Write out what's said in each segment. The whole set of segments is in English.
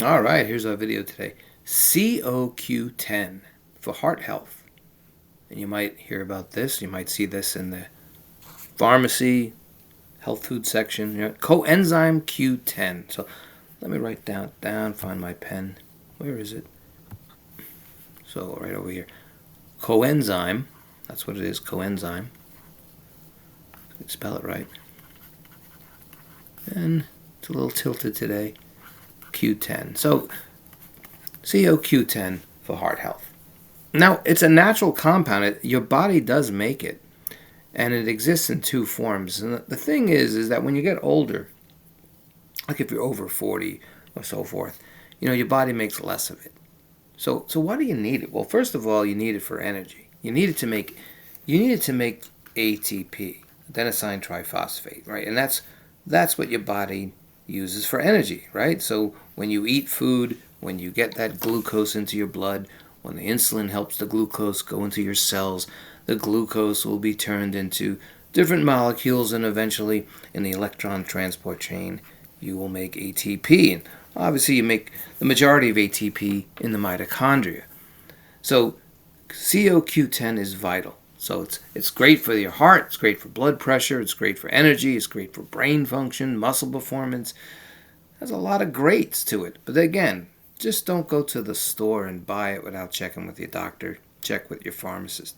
All right, here's our video today. C0Q10 for heart health. And you might hear about this. You might see this in the pharmacy, health food section. Coenzyme Q10. So let me write down, find my pen. Where is it? So right over here. Coenzyme. That's what it is, coenzyme. Spell it right. And it's a little tilted today. Q10. So C0Q10 for heart health. Now, it's a natural compound. Your body does make it, and it exists in two forms. And the thing is that when you get older, like if you're over 40 or so forth, your body makes less of it. So why do you need it? Well, first of all, you need it for energy. You need it to make ATP, adenosine triphosphate, right? And that's what your body uses for energy, right? So when you eat food, when you get that glucose into your blood, when the insulin helps the glucose go into your cells, the glucose will be turned into different molecules, and eventually in the electron transport chain, you will make ATP. And obviously, you make the majority of ATP in the mitochondria. So C0Q10 is vital. So it's great for your heart, it's great for blood pressure, it's great for energy, it's great for brain function, muscle performance. There's a lot of greats to it. But again, just don't go to the store and buy it without checking with your doctor. Check with your pharmacist.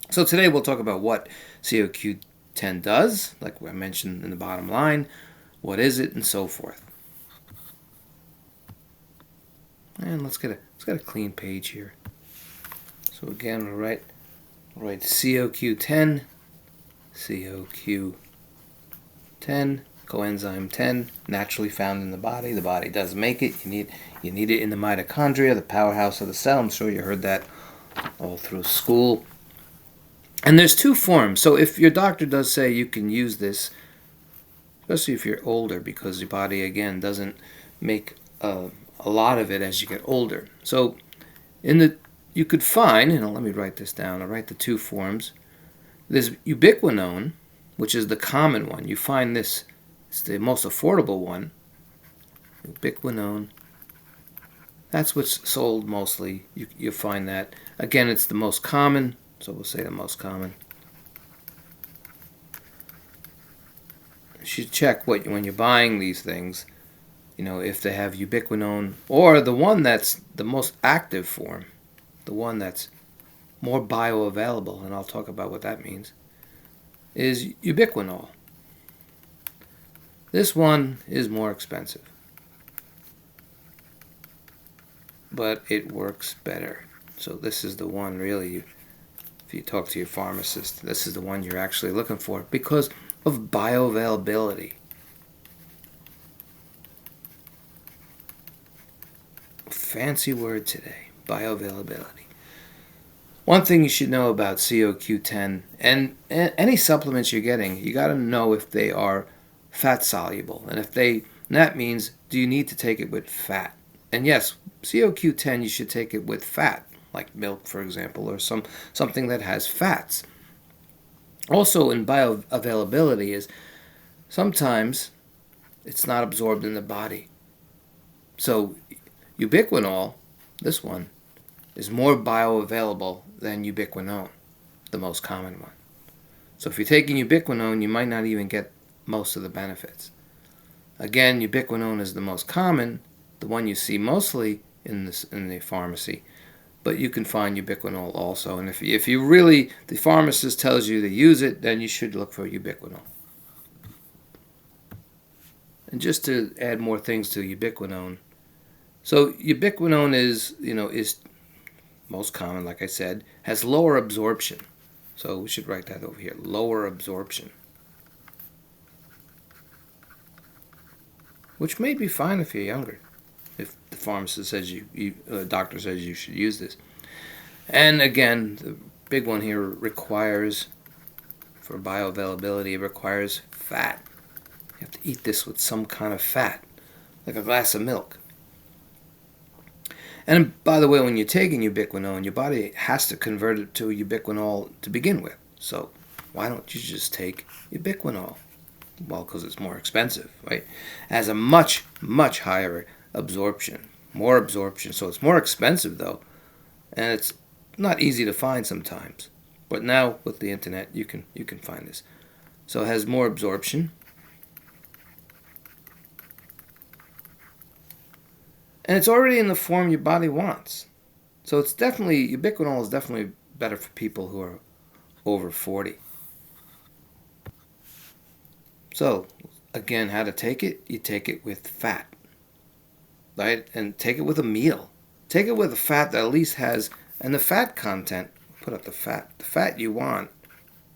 So today we'll talk about what C0Q10 does, like I mentioned in the bottom line, what is it, and so forth. And let's get a clean page here. So again, we'll write C0Q10, C0Q10, coenzyme 10, naturally found in the body. The body does make it. You need it in the mitochondria, the powerhouse of the cell. I'm sure you heard that all through school. And there's two forms. So if your doctor does say you can use this, especially if you're older, because your body, again, doesn't make a lot of it as you get older. So you could find, let me write this down. I'll write the two forms. There's ubiquinone, which is the common one. You find this, it's the most affordable one. Ubiquinone. That's what's sold mostly. You find that. Again, it's the most common, so we'll say the most common. You should check when you're buying these things, if they have ubiquinone, or the one that's the most active form, the one that's more bioavailable, and I'll talk about what that means, is ubiquinol. This one is more expensive, but it works better. So this is the one really, if you talk to your pharmacist, this is the one you're actually looking for because of bioavailability. Fancy word today, bioavailability. One thing you should know about C0Q10 and any supplements you're getting, you got to know if they are fat soluble, and that means, do you need to take it with fat? And yes, C0Q10 you should take it with fat, like milk, for example, or something that has fats. Also, in bioavailability is sometimes it's not absorbed in the body. So ubiquinol, this one, is more bioavailable than ubiquinone, the most common one. So if you're taking ubiquinone, you might not even get most of the benefits. Again, ubiquinone is the most common, the one you see mostly in the pharmacy, but you can find ubiquinol also. And if you really, the pharmacist tells you to use it, then you should look for ubiquinol. And just to add more things to ubiquinone, so ubiquinone is most common, like I said, has lower absorption. So we should write that over here, lower absorption. Which may be fine if you're younger, if the pharmacist says the doctor says you should use this. And again, the big one here requires, for bioavailability, it requires fat. You have to eat this with some kind of fat, like a glass of milk. And by the way, when you're taking ubiquinol, your body has to convert it to ubiquinol to begin with. So why don't you just take ubiquinol? Well, because it's more expensive, right? It has a much, much higher absorption, more absorption. So it's more expensive though, and it's not easy to find sometimes. But now with the internet, you can find this. So it has more absorption, and it's already in the form your body wants. So it's definitely, ubiquinol is definitely better for people who are over 40. So again, how to take it? You take it with fat, right? And take it with a meal. Take it with a fat that at least has, and the fat content, put up the fat. The fat you want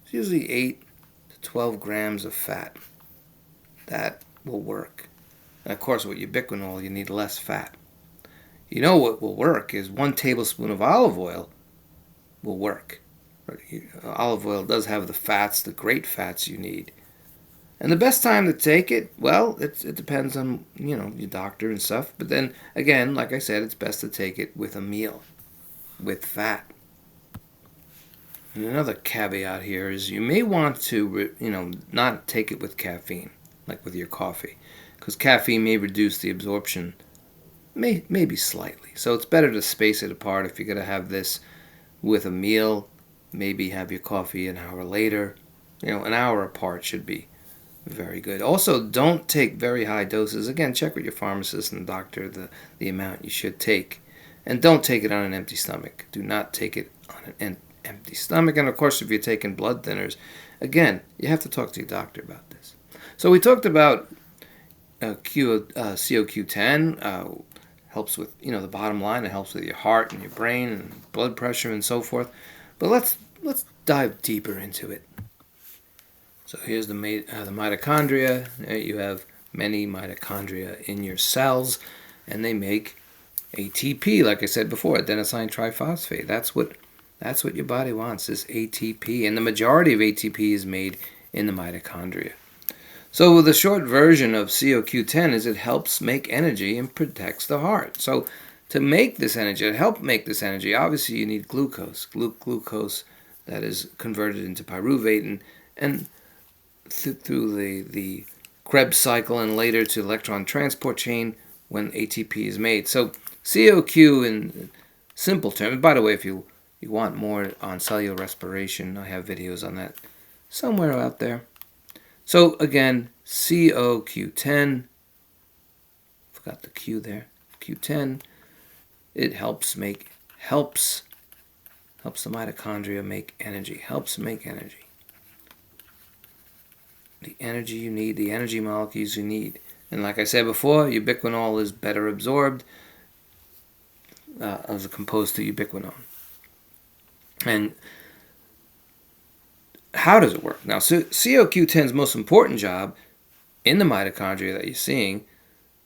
is usually 8 to 12 grams of fat. That will work. And of course, with ubiquinol, you need less fat. You know what will work is 1 tablespoon of olive oil will work. Olive oil does have the fats, the great fats you need. And the best time to take it, well, it depends on, your doctor and stuff. But then, again, like I said, it's best to take it with a meal, with fat. And another caveat here is you may want to, not take it with caffeine, like with your coffee. Because caffeine may reduce the absorption, maybe slightly. So it's better to space it apart. If you're going to have this with a meal, maybe have your coffee an hour later. An hour apart should be very good. Also, don't take very high doses. Again, check with your pharmacist and doctor the amount you should take. And don't take it on an empty stomach. Do not take it on an empty stomach. And of course, if you're taking blood thinners, again, you have to talk to your doctor about this. So we talked about C0Q10. Helps with, the bottom line. It helps with your heart and your brain and blood pressure and so forth. But let's dive deeper into it. So here's the mitochondria. You have many mitochondria in your cells, and they make ATP, like I said before, adenosine triphosphate. That's what your body wants, is ATP, and the majority of ATP is made in the mitochondria. So the short version of C0Q10 is it helps make energy and protects the heart. So to make this energy, to help make this energy, obviously you need glucose. Glucose that is converted into pyruvate and through the Krebs cycle and later to electron transport chain when ATP is made. So C0Q in simple terms, by the way, if you want more on cellular respiration, I have videos on that somewhere out there. So again, C0Q10, forgot the Q there, Q10, it helps the mitochondria make energy, helps make energy. The energy you need, the energy molecules you need. And like I said before, ubiquinol is better absorbed as opposed to ubiquinone. And how does it work? Now, C0Q10's most important job in the mitochondria that you're seeing,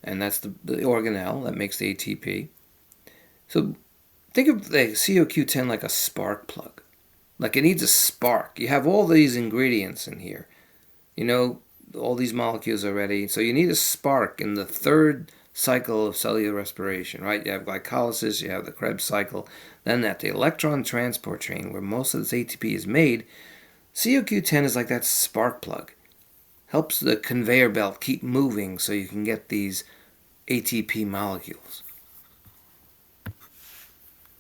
and that's the organelle that makes the ATP. So think of the C0Q10 like a spark plug. Like it needs a spark. You have all these ingredients in here. All these molecules already. So you need a spark in the third cycle of cellular respiration, right? You have glycolysis, you have the Krebs cycle, then at the electron transport chain where most of this ATP is made. C0Q10 is like that spark plug. Helps the conveyor belt keep moving so you can get these ATP molecules.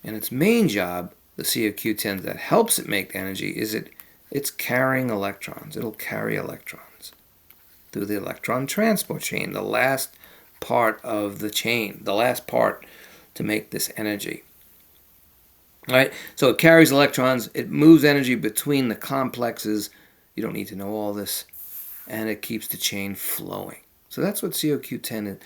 And its main job, the C0Q10 that helps it make energy, is it's carrying electrons. It'll carry electrons through the electron transport chain, the last part of the chain, the last part to make this energy. All right, so it carries electrons, it moves energy between the complexes. You don't need to know all this, and it keeps the chain flowing. So that's what C0Q10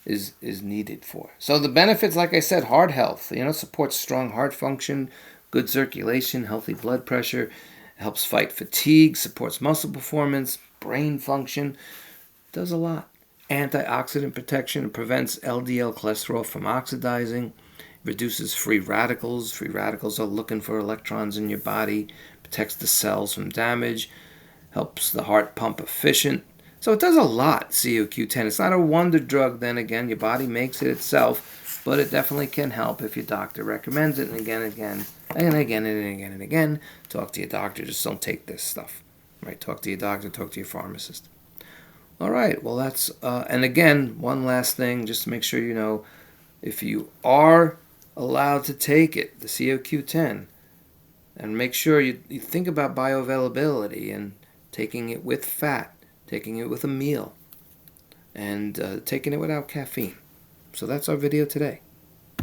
is needed for. So the benefits, like I said, heart health. Supports strong heart function, good circulation, healthy blood pressure, helps fight fatigue, supports muscle performance, brain function, does a lot. Antioxidant protection, prevents LDL cholesterol from oxidizing, reduces free radicals. Free radicals are looking for electrons in your body, protects the cells from damage, helps the heart pump efficient. So it does a lot, C0Q10. It's not a wonder drug, then again, your body makes it itself, but it definitely can help if your doctor recommends it. And again, talk to your doctor. Just don't take this stuff, right? Talk to your doctor, talk to your pharmacist. All right, well, that's, and again, one last thing, just to make sure you know, if you are allowed to take it, the C0Q10, and make sure you think about bioavailability and taking it with fat, taking it with a meal, and taking it without caffeine. So that's our video today.